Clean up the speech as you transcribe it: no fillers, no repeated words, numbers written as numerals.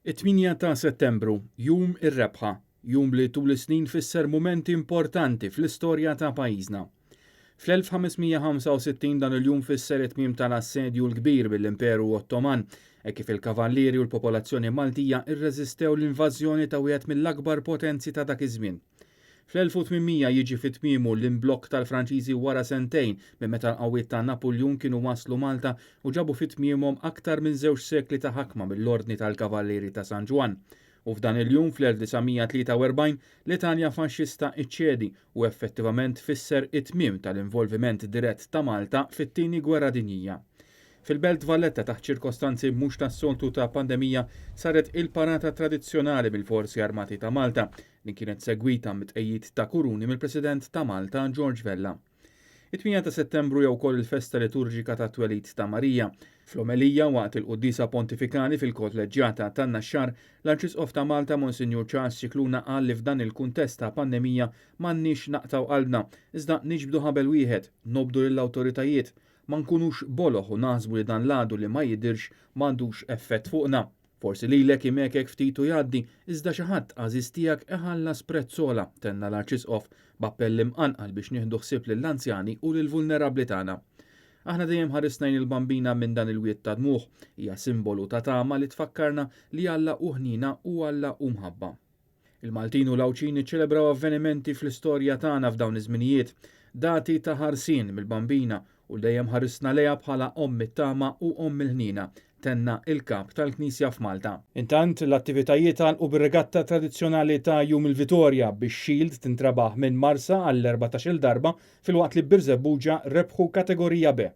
8 ta' Settembru, jum ir-rebħa, jum li tul is-snin fisser mumenti importanti fl-istorja ta' pajjiżna. Fl-1565 dan il-jum fisser it-tmiem tal-assedju l-kbir bil-Imperu Ottoman, kif il-kavallieri u l-popolazzjoni Maltija irreżistew l-invażjoni ta' wieħed mill-akbar potenzi ta' dak iż-żmien. Fl-1800 jiġi fit-tmiemu l-imblokk tal-Franċiżi wara sentejn minn meta l-qawwiet ta' Napoleon kienu waslu Malta u ġabu fit-tmiemhom aktar minn 2 sekli ta' ħakma mill-Ordni tal-Kavallieri ta' San Ġwan. U f'dan il-jum fl-1943 l-Italja faxxista iċċedi u effettivament fisser it-tmiem tal-involviment dirett ta' Malta fit-tieni gwerra dinjija. Fil-Belt Valletta taħt ċirkostanzi mhux tas-soltu ta' pandemija saret il-parata tradizzjonali bil-Forzi Armati ta' Malta li kienet segwita mit-tqejjid ta' kuruni mill-President ta' Malta George Vella. It-8 ta' Settembru jew ukoll il-festa liturġika ta' Twelid ta' Marija. Fl-omelija waqt il-Quddisa Pontifikali fil-Kolleġġjata tan-Naxxar, l-Arċisqof ta' Malta Monsignor Charles Cicluna qal li f'dan il-kuntest ta' pandemija m'għandniex naqtaw qalbna, iżda niġbdu ħabel wieħed, nobdu lill-awtoritajiet, ma nkunux boloħ u naħsbu li dan l-għadu li ma jidirx m'għandux effett fuqna. Forsi lilek imekek ftitu jgħaddi, iżda xi ħadd għażiż tiegħek iħallas prezzola, tenna l-Arċisqof b'appell imqanqal biex nieħdu ħsieb lill-anzjani u lill-vulnerabbli tagħna. Aħna dejjem ħarisna il-bambina minn dan il-wiet ta' dmuħ, hija simbolu ta' tama li tfakkarna li Alla u ħnina u Alla u mħabba. Il-Maltin u l-Awċin iċċelebraw avvenimenti fl-istorja tagħna f'dawn iż-żminijiet, dati ta' ħarsien mill-bambina u dejjem ħarisna lejha bħala omm it-tama u omm il-ħnina, tenna il-kap tal-Knisja f'Malta. Intant l-attivitajiet għalqu bir-regatta tradizzjonali ta' Jum il-Vitorja biex Shield tintrabaħ minn Marsa għall-14 darba filwaqt li Birżebbuġa rebħu kategorija B.